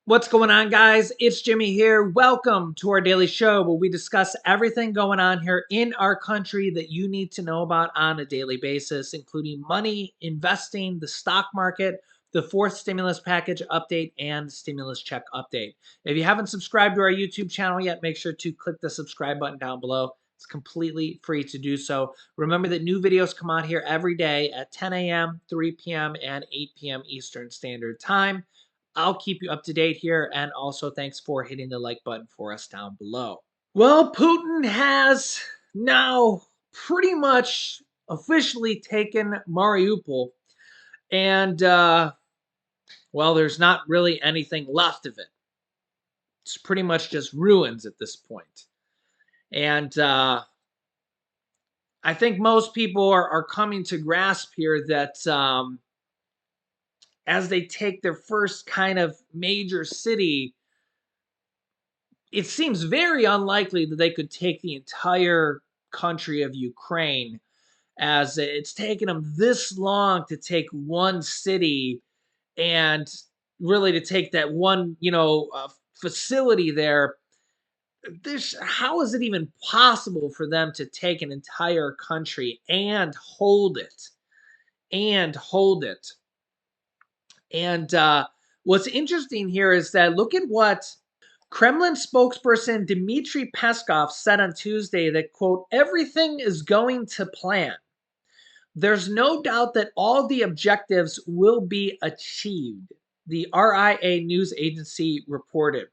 What's going on, guys? It's Jimmy here. Welcome to our daily show where we discuss everything going on here in our country that you need to know about on a daily basis, including money, investing, the stock market, the fourth stimulus package update, and stimulus check update. If you haven't subscribed to our YouTube channel yet, make sure to click the subscribe button down below. It's completely free to do so. Remember that new videos come out here every day at 10 a.m., 3 p.m., and 8 p.m. Eastern Standard Time. I'll keep you up to date here, and also thanks for hitting the like button for us down below. Well, Putin has now pretty much officially taken Mariupol, and well, there's not really anything left of it. It's pretty much just ruins at this point. And I think most people are coming to grasp here that as they take their first kind of major city, it seems very unlikely that they could take the entire country of Ukraine, as it's taken them this long to take one city and really to take that one, facility there. How is it even possible for them to take an entire country and hold it and hold it? And what's interesting here is that look at what Kremlin spokesperson Dmitry Peskov said on Tuesday that, quote, everything is going to plan. There's no doubt that all the objectives will be achieved, the RIA news agency reported.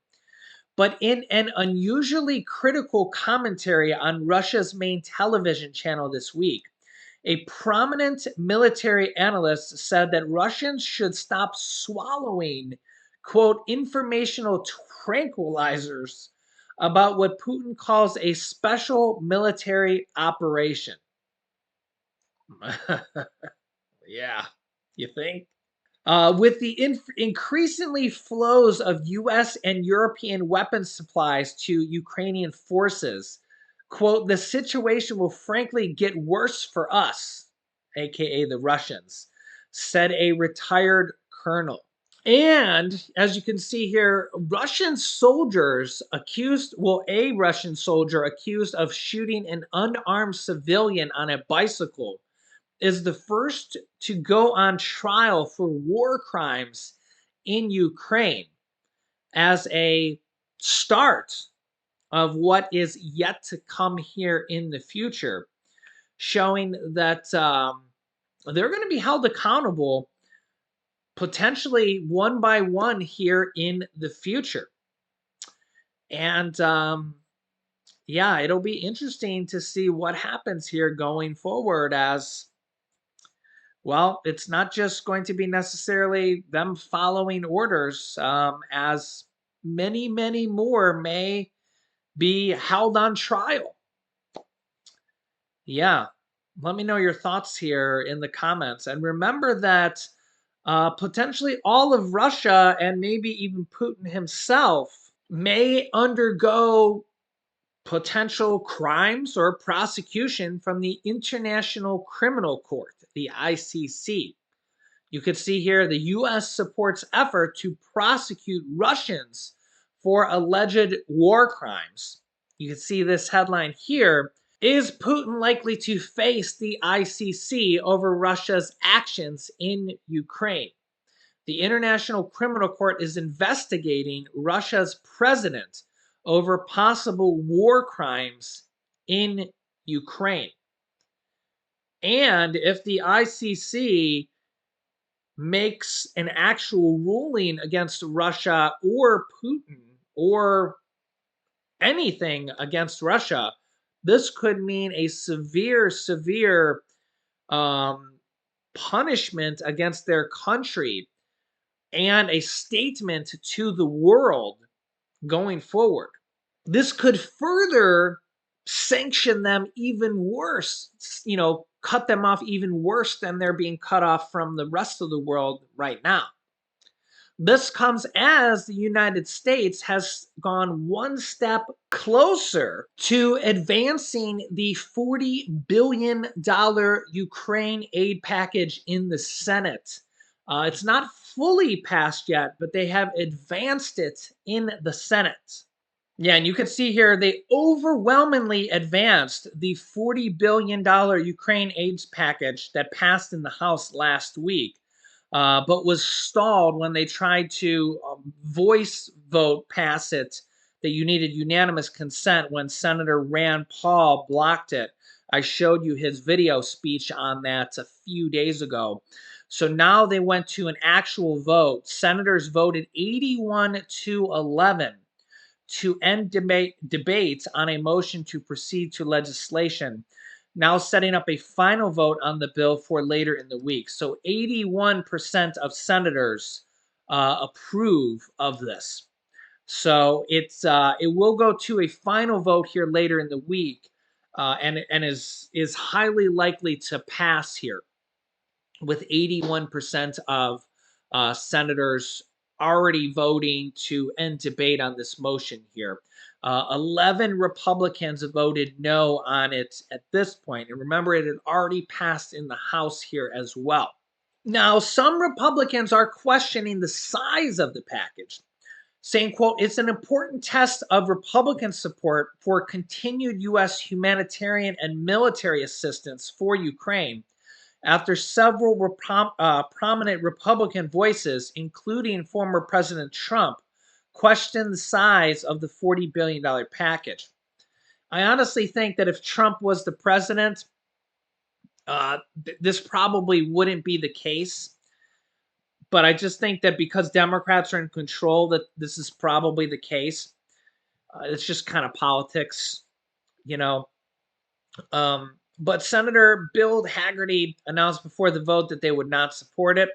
But in an unusually critical commentary on Russia's main television channel this week, a prominent military analyst said that Russians should stop swallowing, quote, informational tranquilizers about what Putin calls a special military operation. Yeah, you think? With the increasingly flows of U.S. and European weapons supplies to Ukrainian forces, quote, the situation will frankly get worse for us, aka the Russians, said a retired colonel. And as you can see here, Russian soldiers accused, well, a Russian soldier accused of shooting an unarmed civilian on a bicycle is the first to go on trial for war crimes in Ukraine as a start of what is yet to come here in the future, showing that they're going to be held accountable potentially one by one here in the future. And yeah, it'll be interesting to see what happens here going forward, as well, it's not just going to be necessarily them following orders, as many, many more may be held on trial. Yeah, let me know your thoughts here in the comments. And remember that potentially all of Russia and maybe even Putin himself may undergo potential crimes or prosecution from the International Criminal Court, the ICC. You can see here the U.S. supports effort to prosecute Russians for alleged war crimes. You can see this headline here. Is Putin likely to face the ICC over Russia's actions in Ukraine? The International Criminal Court is investigating Russia's president over possible war crimes in Ukraine. And if the ICC makes an actual ruling against Russia or Putin or anything against Russia, this could mean a severe, severe punishment against their country and a statement to the world going forward. This could further sanction them even worse, cut them off even worse than they're being cut off from the rest of the world right now. This comes as the United States has gone one step closer to advancing the $40 billion Ukraine aid package in the Senate. It's not fully passed yet, but they have advanced it in the Senate. Yeah, and you can see here they overwhelmingly advanced the $40 billion Ukraine aid package that passed in the House last week, but was stalled when they tried to voice vote pass it. That you needed unanimous consent when Senator Rand Paul blocked it. I showed you his video speech on that a few days ago. So now they went to an actual vote. Senators voted 81 to 11 to end debates on a motion to proceed to legislation, now setting up a final vote on the bill for later in the week. So 81% of senators approve of this. So it will go to a final vote here later in the week, and is highly likely to pass here with 81% of senators already voting to end debate on this motion here. 11 Republicans voted no on it at this point. And remember, it had already passed in the House here as well. Now, some Republicans are questioning the size of the package, saying, quote, it's an important test of Republican support for continued U.S. humanitarian and military assistance for Ukraine after several prominent Republican voices, including former President Trump, questioned the size of the $40 billion package. I honestly think that if Trump was the president, this probably wouldn't be the case. But I just think that because Democrats are in control, that this is probably the case. It's just kind of politics, you know. But Senator Bill Hagerty announced before the vote that they would not support it,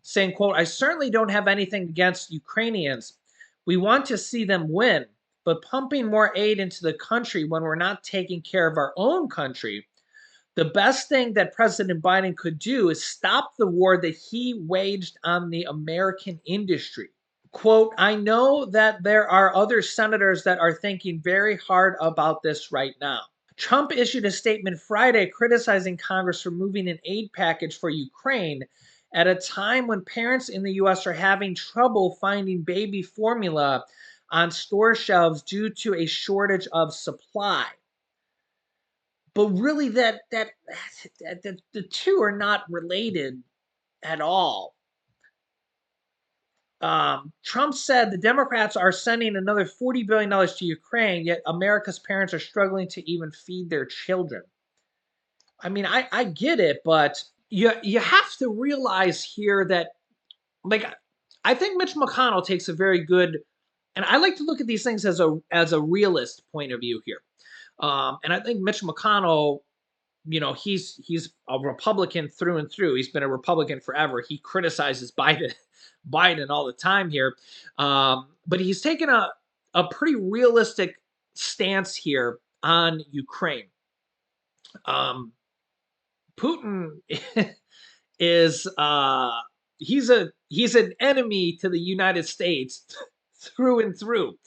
saying, quote, I certainly don't have anything against Ukrainians. We want to see them win, but pumping more aid into the country when we're not taking care of our own country, the best thing that President Biden could do is stop the war that he waged on the American industry. Quote, I know that there are other senators that are thinking very hard about this right now. Trump issued a statement Friday criticizing Congress for moving an aid package for Ukraine at a time when parents in the U.S. are having trouble finding baby formula on store shelves due to a shortage of supply. But really, the two are not related at all. Trump said the Democrats are sending another $40 billion to Ukraine, yet America's parents are struggling to even feed their children. I mean, I get it, but you have to realize here that, like, I think Mitch McConnell takes a very good, and I like to look at these things as a realist point of view here. And I think Mitch McConnell, he's a Republican through and through. He's been a Republican forever. He criticizes Biden all the time here, but he's taken a pretty realistic stance here on Ukraine. Putin is he's an enemy to the United States through and through,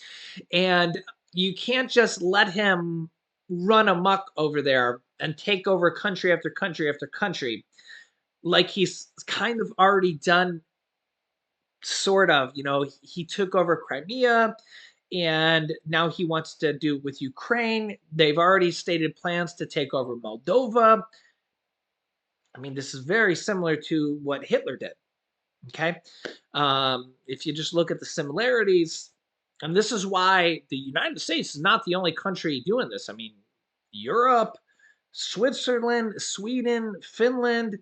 and you can't just let him run amok over there and take over country after country after country like he's kind of already done. Sort of, he took over Crimea, and now he wants to do with Ukraine. They've already stated plans to take over Moldova. I mean, this is very similar to what Hitler did. Okay. If you just look at the similarities, and this is why the United States is not the only country doing this. I mean, Europe, Switzerland, Sweden, Finland,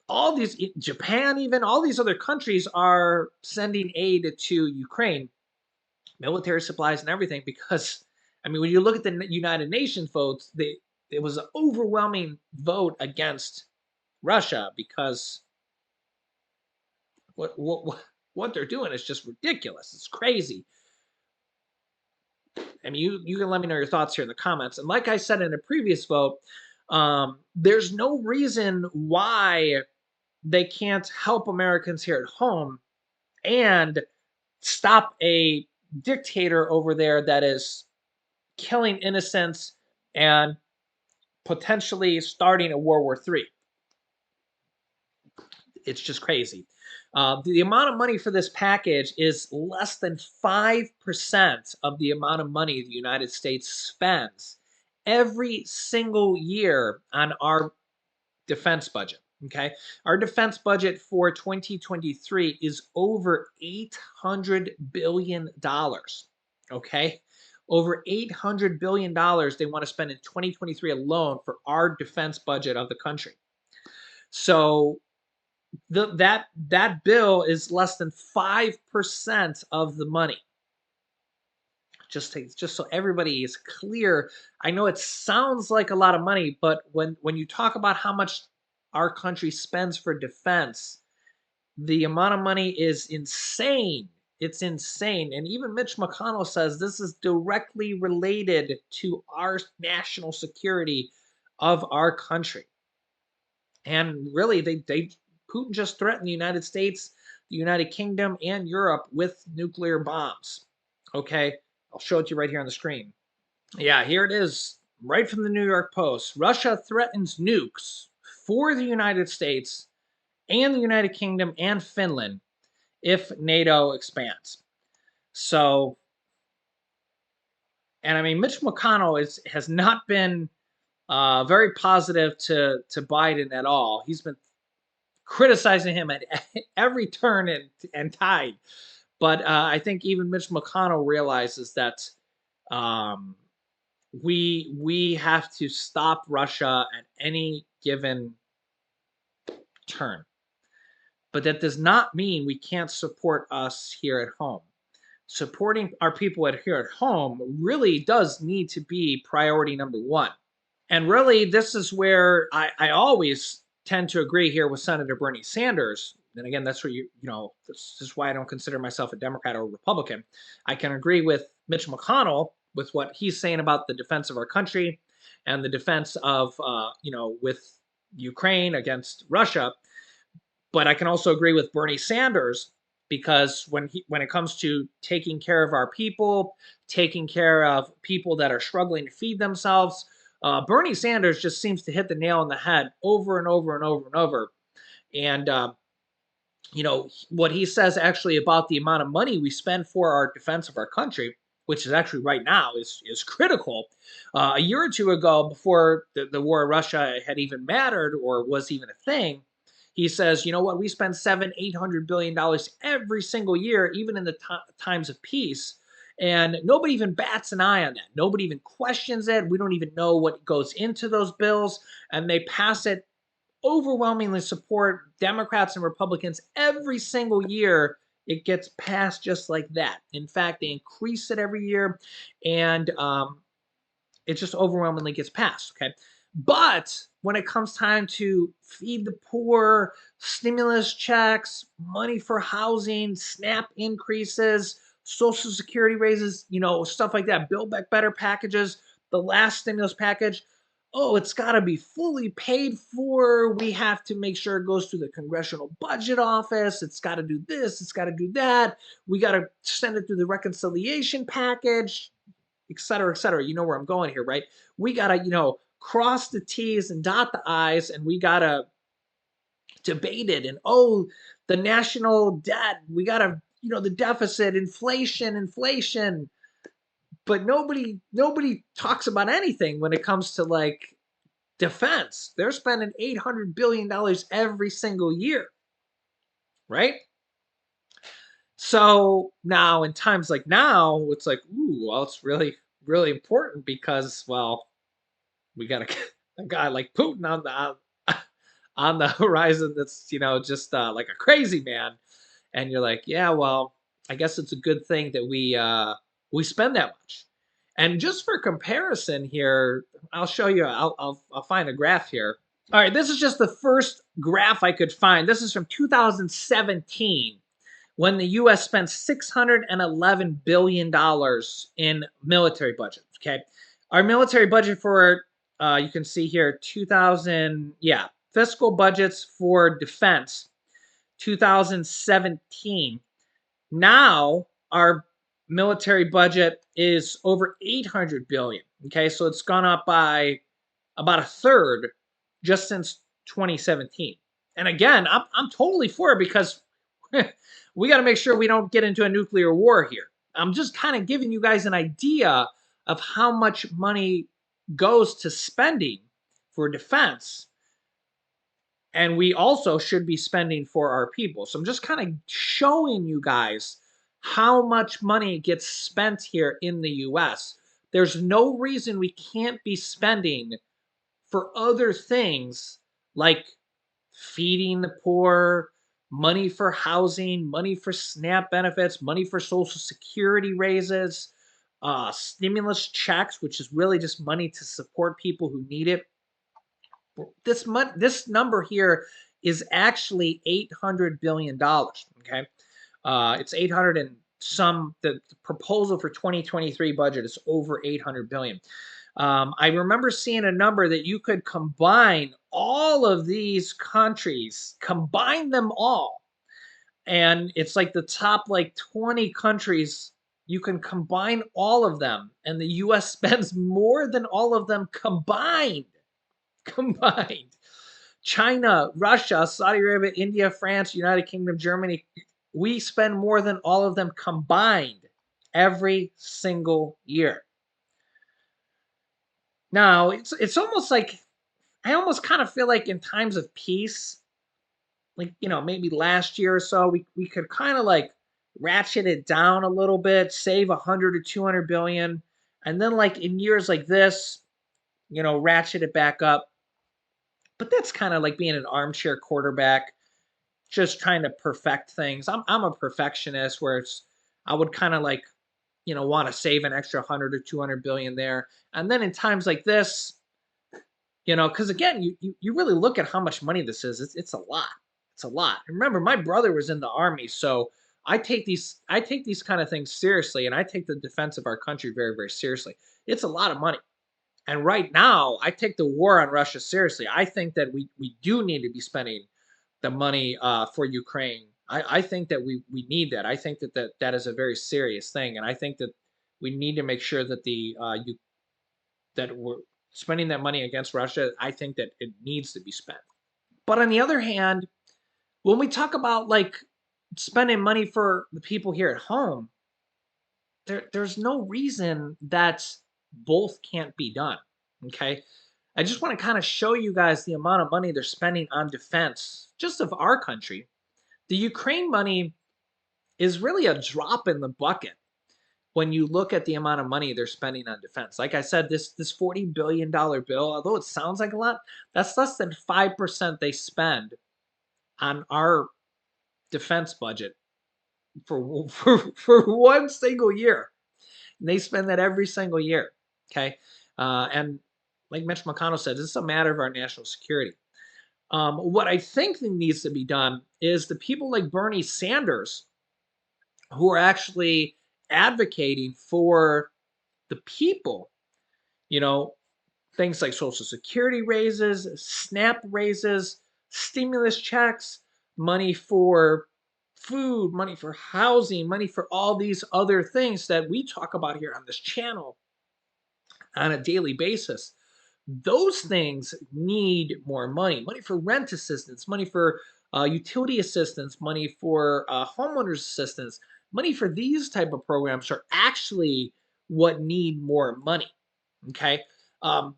all these, Japan, even all these other countries are sending aid to Ukraine, military supplies and everything, because, I mean, when you look at the United Nations votes, it was an overwhelming vote against Russia because what they're doing is just ridiculous. It's crazy. I mean, you can let me know your thoughts here in the comments. And like I said in a previous vote, there's no reason why they can't help Americans here at home and stop a dictator over there that is killing innocents and potentially starting a World War III. It's just crazy. The amount of money for this package is less than 5% of the amount of money the United States spends every single year on our defense budget. Okay. Our defense budget for 2023 is over $800 billion. Okay. Over $800 billion they want to spend in 2023 alone for our defense budget of the country. So that bill is less than 5% of the money. Just so everybody is clear, I know it sounds like a lot of money, but when you talk about how much our country spends for defense, the amount of money is insane. It's insane. And even Mitch McConnell says this is directly related to our national security of our country. And really, they Putin just threatened the United States, the United Kingdom, and Europe with nuclear bombs. Okay, I'll show it to you right here on the screen. Yeah, here it is, right from the New York Post. Russia threatens nukes for the United States and the United Kingdom and Finland if NATO expands. So, and I mean, Mitch McConnell has not been very positive to Biden at all. He's been criticizing him at every turn and tide. But I think even Mitch McConnell realizes that we have to stop Russia at any given turn. But that does not mean we can't support us here at home. Supporting our people here at home really does need to be priority number one. And really, this is where I always tend to agree here with Senator Bernie Sanders. And again, that's where this is why I don't consider myself a Democrat or a Republican. I can agree with Mitch McConnell with what he's saying about the defense of our country and the defense of, with Ukraine against Russia. But I can also agree with Bernie Sanders because when it comes to taking care of our people, taking care of people that are struggling to feed themselves, Bernie Sanders just seems to hit the nail on the head over and over and over and over. And what he says actually about the amount of money we spend for our defense of our country, which is actually right now is critical. A year or two ago, before the war in Russia had even mattered or was even a thing, he says, you know what, we spend $700-800 billion every single year, even in the times of peace. And nobody even bats an eye on that. Nobody even questions it. We don't even know what goes into those bills. And they pass it overwhelmingly support Democrats and Republicans every single year. It gets passed just like that. In fact, they increase it every year, and it just overwhelmingly gets passed. Okay. But when it comes time to feed the poor, stimulus checks, money for housing, SNAP increases, Social Security raises, stuff like that, Build Back Better packages, the last stimulus package, oh, it's got to be fully paid for. We have to make sure it goes through the Congressional Budget Office. It's got to do this. It's got to do that. We got to send it through the reconciliation package, et cetera, et cetera. You know where I'm going here, right? We got to, cross the T's and dot the I's, and we got to debate it. And, oh, the national debt, we got to, the deficit, inflation. But nobody talks about anything when it comes to like defense. They're spending $800 billion every single year, right? So now in times like now, it's like, ooh, well, it's really, really important because, well, we got a guy like Putin on the horizon that's, just like a crazy man. And you're like, yeah, well, I guess it's a good thing that we spend that much. And just for comparison here, I'll show you. I'll find a graph here. All right, this is just the first graph I could find. This is from 2017, when the U.S. spent $611 billion in military budget. Okay, our military budget for you can see here 2000, fiscal budgets for defense 2017. Now our military budget is over 800 billion. Okay, so it's gone up by about a third just since 2017. And again, I'm totally for it because We got to make sure we don't get into a nuclear war here. I'm just kind of giving you guys an idea of how much money goes to spending for defense, and we also should be spending for our people. So I'm just kind of showing you guys how much money gets spent here in the US. There's no reason we can't be spending for other things like feeding the poor, money for housing, money for SNAP benefits, money for Social Security raises, stimulus checks, which is really just money to support people who need it. This number here is actually $800 billion. Okay, it's 800 and some. The proposal for 2023 budget is over 800 billion. I remember seeing a number that you could combine all of these countries, combine them all, and it's like the top like 20 countries. You can combine all of them, and the U.S. spends more than all of them combined. Combined. China, Russia, Saudi Arabia, India, France, United Kingdom, Germany, we spend more than all of them combined every single year. Now, it's almost like I almost kind of feel like in times of peace, like maybe last year or so, we could kind of like ratchet it down a little bit, save 100 to 200 billion, and then like in years like this, ratchet it back up. But that's kind of like being an armchair quarterback, just trying to perfect things. I'm a perfectionist where I would kind of like, want to save an extra 100 or 200 billion there. And then in times like this, because again, you really look at how much money this is. It's a lot. It's a lot. And remember, my brother was in the army, so I take these kind of things seriously, and I take the defense of our country very, very seriously. It's a lot of money. And right now, I take the war on Russia seriously. I think that we do need to be spending the money for Ukraine. I think that we need that. I think that is a very serious thing, and I think that we need to make sure that that we're spending that money against Russia. I think that it needs to be spent. But on the other hand, when we talk about like spending money for the people here at home, there's no reason that both can't be done. Okay. I just want to kind of show you guys the amount of money they're spending on defense just of our country. The Ukraine money is really a drop in the bucket when you look at the amount of money they're spending on defense. Like I said, this $40 billion bill, although it sounds like a lot, that's less than 5% they spend on our defense budget for one single year. And they spend that every single year. Okay. And like Mitch McConnell said, this is a matter of our national security. What I think that needs to be done is the people like Bernie Sanders who are actually advocating for the people, you know, things like Social Security raises, SNAP raises, stimulus checks, money for food, money for housing, money for all these other things that we talk about here on this channel on a daily basis. Those things need more money. Money for rent assistance, money for utility assistance, money for homeowners assistance, money for these type of programs are actually what need more money. Okay. Um,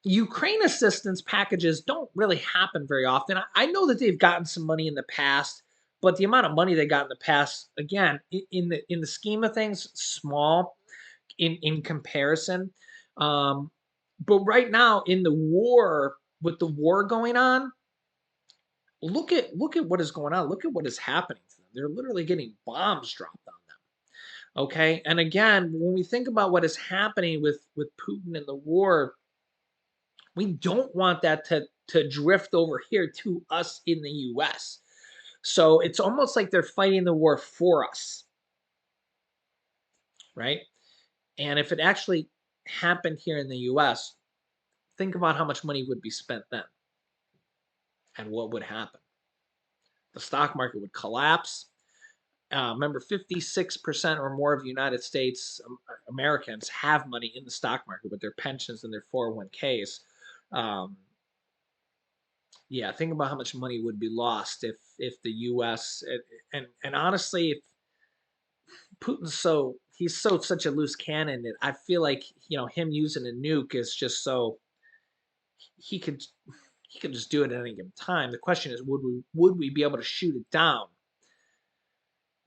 Ukraine assistance packages don't really happen very often. I know that they've gotten some money in the past, but the amount of money they got in the past, again, in the scheme of things, small in comparison. Um, but right now, in the war, with the war going on, look at what is going on. Look at what is happening to them. They're literally getting bombs dropped on them. Okay, and again, when we think about what is happening with Putin and the war, we don't want that to drift over here to us in the US. So it's almost like they're fighting the war for us, right? And if it actually happened here in the US, think about how much money would be spent then and what would happen. The stock market would collapse. Remember, 56% or more of the United States Americans have money in the stock market with their pensions and their 401ks. Um, Yeah, think about how much money would be lost if the U.S. And honestly, if Putin's he's such a loose cannon that I feel like him using a nuke is just so he could he could just do it at any given time. The question is, would we be able to shoot it down?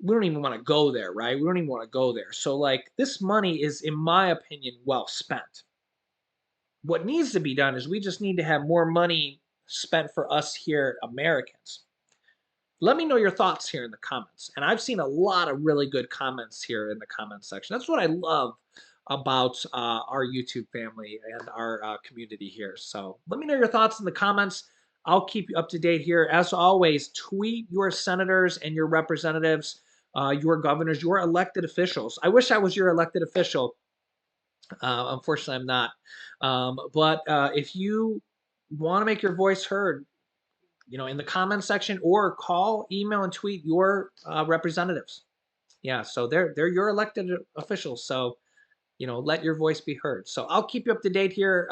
We don't even want to go there, right? We don't even want to go there. So like this money is, in my opinion, well spent. What needs to be done is we just need to have more money spent for us here Americans. Let me know your thoughts here in the comments. And I've seen a lot of really good comments here in the comments section. That's what I love about our YouTube family and our community here. So let me know your thoughts in the comments. I'll keep you up to date here. As always, tweet your senators and your representatives, your governors, your elected officials. I wish I was your elected official. Unfortunately, I'm not. But if you want to make your voice heard, in the comment section, or call, email, and tweet your representatives. Yeah, so they're your elected officials. So let your voice be heard. So I'll keep you up to date here.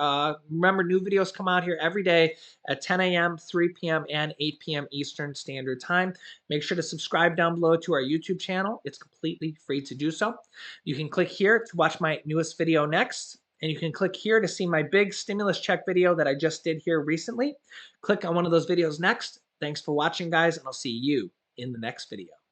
Remember, new videos come out here every day at 10 a.m., 3 p.m., and 8 p.m. Eastern Standard Time. Make sure to subscribe down below to our YouTube channel. It's completely free to do so. You can click here to watch my newest video next. And you can click here to see my big stimulus check video that I just did here recently. Click on one of those videos next. Thanks for watching, guys, and I'll see you in the next video.